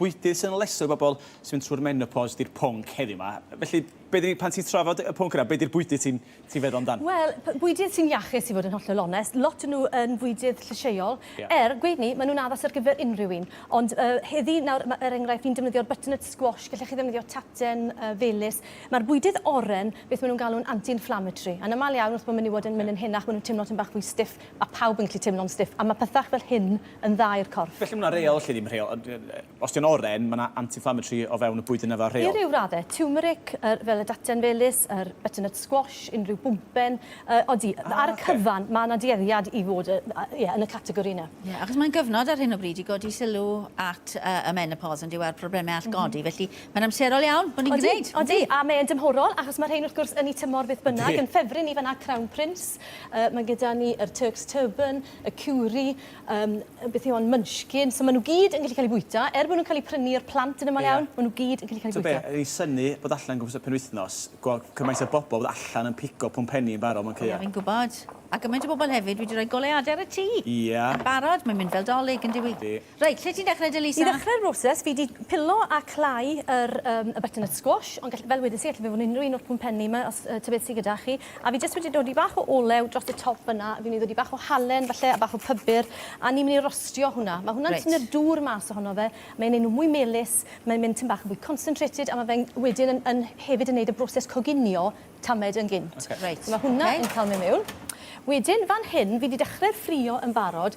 bwydydd sy'n lesog bobl sy'n mynd trwy'r menopos di'r pwnc heddiw yma. Felly, pan ti'n trafod y pwnc yna, be di'r bwydydd ti'n feddwl amdan? Wel, bwydydd sy'n iachus i fod yn hollol onest. Lot nhw yn bwydydd llysieuol. Gweud ni, maen nhw'n addas ar gyfer unrhyw un. Ond heddi, nawr, enghraifft, ni'n defnyddio'r butternut sgwash, gallech chi ddefnyddio taten, felys. Mae'r bwydydd oren, beth maen nhw'n galw'n anti-inflammatory. Yn aml iawn, wrth bod maen nhw wedi mynd yn hynach, maen nhw'n teimlo'n bach fwy stiff, a pawb yn gallu teimlo'n stiff. A mae pethach fel hyn yn dda i'r corff. Felly mae hwnna reol, lle ddim reol. Os di'n oren, mae yna anti-inflammatory o fewn y bwyd yna fel reol. I ryw raddau, turmeric, fel y daten felys, yr butternut sgwash, unrhyw bwmpen. Odi, ar y cyfan, mae yna dueddiad i fod yn y categori yna. Achos mae'n gyfnod ar hyn o bryd i godi sylw at y menopos yn diwedd problemau all godi, felly mae'n amserol iawn bod ni'n gwneud. Odi, a mae'n dymhorol, achos mae'r rhain wrth gwrs yn ei tymor beth bynnag. Yn ffefryn ni fanna Crown Prince, mae gyda ni yr Turk's Turban, y Cookery, beth yw o'n Munchkin, so maen nhw gyd yn gallu cael ei bwyta. Maen nhw'n cael ei prynu'r plant yn yma iawn, maen nhw gyd yn gallu cael ei bwyta. So be, yn syni bod allan gwmpas y penwythnos, cymaint o bobl bod allan yn pigo pwmpenni yn barod mewn caeau. Fi'n gwybod. A gymaint o bobl hefyd wedi rhoi goleadau ar y tŷ. Yn barod, mae'n mynd fel dolyg yn diwy. Reit, lle ti'n dechrau, Lisa? I ddechrau'r broses, fi wedi pilo a clai y butternut squash, ond fel wedys i, allai fe fod unrhyw un o'r pwmpenni yma, os tybed sy'n gyda chi. A fi jyst wedi dod i bach o olew dros y top yna, fi'n dod i bach o halen, falle, a bach o pybyr, a ni'n mynd i rostio hwnna. Mae hwnna'n tynnu'r dŵr mas ohono fe, mae'n ein nhw mwy melys, mae'n mynd tyn bach yn fwy concentrated, a mae fe wedyn hefyd yn gwneud y broses coginio tamed yn gynt. Mae hwnna yn cael mewn. Wedyn, fan hyn, fi wedi dechrau'r ffrio yn barod,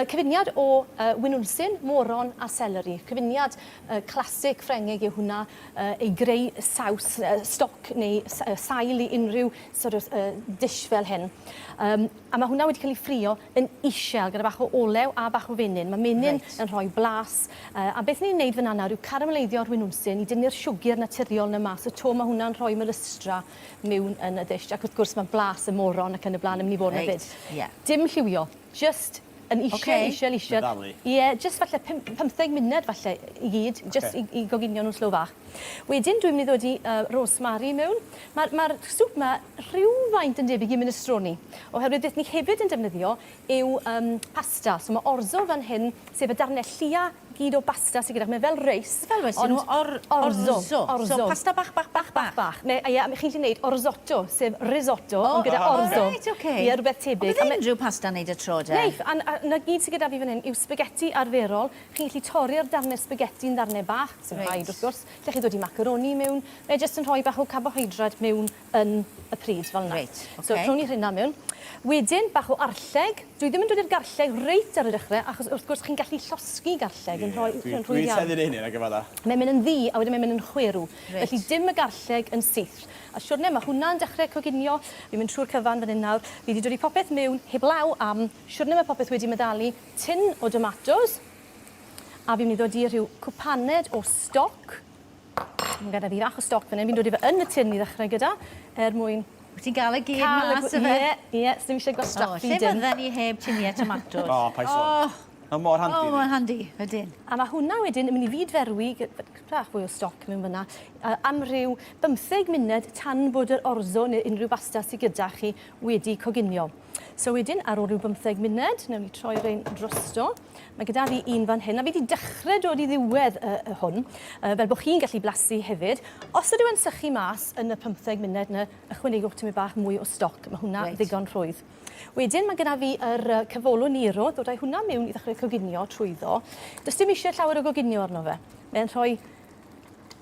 cyfuniad o winwnsyn, moron a seleri. Cyfuniad clasig Ffrengig yw hwnna, ei greu saws, stoc neu sail i unrhyw sort of, dish fel hyn. A mae hwnna wedi cael ei ffrio yn isel, gyda bach o olew a bach o fenyn. Mae menyn yn rhoi blas. A beth ni'n neud fan yna yw carameleiddio'r winwnsyn i dynnu'r siwgr naturiol yna mas. Y to mae hwnna'n rhoi melystra mewn yn y dish. Ac wrth gwrs mae blas y moron ac yn y blaen yn mynd i fod hefyd. Dim lliwio, just yn isel. Ie, just falle 15 munud falle i gyd, just i goginio nhw'n slow fach. Wedyn, dwi'n mynd i ddod i rosemary mewn. Mae'r swp yma rhywfaint yn debyg i minestrone. Oherwydd beth ni hefyd yn defnyddio yw pasta. So mae orzo fan hyn, sef y darnau llia gyd o basta sydd gyda. Mae fel reis. Fel wedi'n nhw orzo. So pasta bach. Neu, chi'n gallu gwneud orzotto, sef risotto, ond gyda orzo. Ie, rhywbeth tebyg. Bydd unrhyw pasta wneud y tro, de? Neith, a na gyd sydd gyda fi fan hyn yw spaghetti arferol. Chi'n gallu torri'r darnau spaghetti yn darnau bach, sy'n rhaid wrth gwrs. Lle chi ddod i macaroni mewn, neu jyst yn rhoi bach o carbohydrate mewn yn y pryd fel yna. So, rhwng ni hynna mewn. Wedyn, bach o arlleg. Dwi ddim yn dod i'r garlleg reit ar y dechrau, achos wrth gwrs chi'n gallu llosgi garlleg yn rhoi iawn. Dwi'n teddu'n hynny yn agafada. Mae'n mynd yn ddi, a wedyn mae'n mynd yn chwerw. Felly dim y garlleg yn syth. A siwrne, mae hwnna'n dechrau coginio. Fi'n mynd trwy'r cyfan fan hyn nawr. Fi wedi dod i popeth mewn heblaw am siwrne mae popeth wedi meddalu tin o tomatos. A fi'n mynd i ddod i rhyw cwpaned o stoc. Mae'n gyda fi fach o stoc fan hyn. Fi'n dod i fe yn y tin i ddechrau gyda, mwyn Wyt ti'n gael y gyd mas o fe? Ie, ddim eisiau gwastraffu dim. Lle fydden ni heb tiniau tomatos? Paiso. Mor handi. Mor handi, ydyn. A mae hwnna wedyn yn mynd i fydferwi, bach fwy o stoc mewn fyna, am ryw 15 munud tan bod yr orzo neu unrhyw basta sydd gyda chi wedi coginio. So wedyn, ar ôl ryw 15 munud, newn ni troi rhain drosto. Mae gyda fi un fan hyn, a fi wedi dechrau dod i ddiwedd hwn, fel bod chi'n gallu blasu hefyd. Os ydw yn sychu mas yn y 15 munud yna, ychwanegwch tymau bach mwy o stoc. Mae hwnna ddigon rhwydd. Wedyn, mae gyda fi yr cyfolo nero, ddod â'i hwnna mewn i ddechrau coginio trwyddo. Does dim eisiau llawer o goginio arno fe. Mae'n rhoi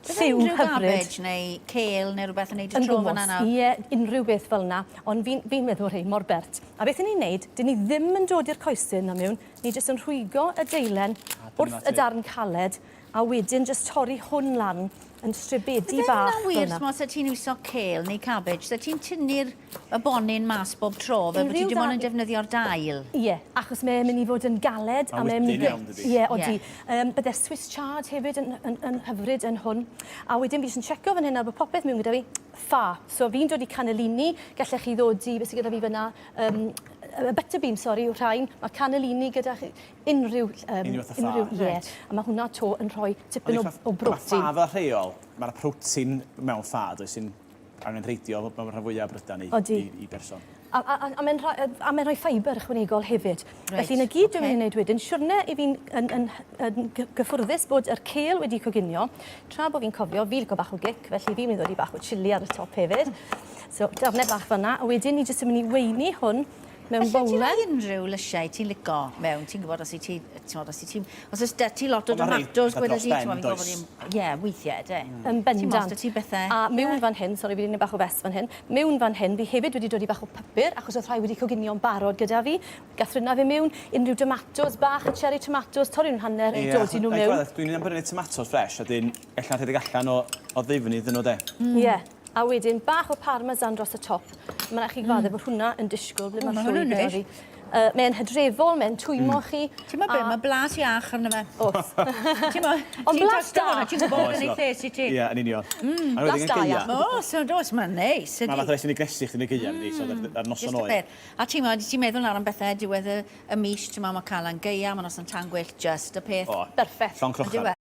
lliw hyfryd. Unrhyw cabbage neu kale neu rhywbeth yn neud y tro fan yna? Ie, unrhyw beth fel yna, ond fi'n meddwl rhai mor bert. A beth ni'n neud, dyn ni ddim yn dod i'r coesyn na mewn, ni jyst yn rhwygo y deilen wrth y darn caled, a wedyn jyst torri hwn lan yn stribedi bach. Bydd e'n wir, os ti'n iwso kale neu cabbage, so ti'n tynnu'r bonyn mas bob tro, fel bod ti dim ond yn defnyddio'r dail? Ie, achos mae'n mynd i fod yn galed. A wedyn iawn, dydi? Ie, odi. Bydde Swiss chard hefyd yn hyfryd yn hwn. A wedyn fi jyst yn checio fan hyn ar bod popeth mewn gyda fi ffa. So fi'n dod i canelini, gallech chi ddod i, beth sydd gyda fi fyna, butterbean, sori, yw rhain. Mae canelini gyda chi unrhyw... Ie, a mae hwnna to yn rhoi tipyn o brotein. Mae ffa fel rheol, mae'r protein mewn ffa, does sy'n angen reidio mewn rhan fwyaf Brydan i berson. A mae'n rhoi ffiber ychwanegol hefyd. Reit, Felly, na gyd dwi'n ocê. mynd i wneud wedyn, siwrne i fi'n yn gyffwrddus bod yr cêl wedi coginio, tra bod fi'n cofio, fi'n licio bach o gic, felly fi'n mynd i ddod i bach o chili ar y top hefyd. So, darnau bach fan'na, a wedyn ni jyst yn mynd i weini hwn mewn Felly ti'n bowlen. rhoi unrhyw lysiau ti'n lico mewn, ti'n gwybod os oes da ti lot o Wel, ma' rei tomatos, eitha gweda dros ti, ben, ti'n does? gofod ie, weithiau, de. Yn bendant. Ti'n mas da ti bethau. A mewn fan hyn, sori, fi wedi gwneud bach o fes fan hyn, mewn fan hyn, fi hefyd wedi dod i bach o papur, achos oedd rhai wedi coginio'n barod gyda fi. Gathryna fi mewn, unrhyw tomatos bach, y cherry tomatos, torri nhw'n hanner, dod i nhw mewn. Dwi'n yn brynu tomatos ffres, a dyn allan rhedeg allan o ddifnydd yn nhw, de. Ie. A wedyn, bach o parmesan dros y top. Mae'n eich fadde bod hwnna yn disgwyl ble ma' mae'r hwnna'n llwy gyda neis. fi. Mae'n hydrefol, mae'n twymo chi. Ti'n ma beth, mae blas iach arno fe. Oes. Ti'n ma, Ond blas da. Ti'n gwybod yn ei lles i ti. Ie, yn union. blas da iawn. O, so dos, mae'n neis. Mae fath o reis yn ei gresu chdi'n ei gyddiau, ydy, so ar noson oed. A ti'n meddwl ar am bethau diwedd y mis, ti'n ma, mae cael yn geia, mae nos yn tan gwell just y peth. O, Perffaith. llon Ydyw crochan. e?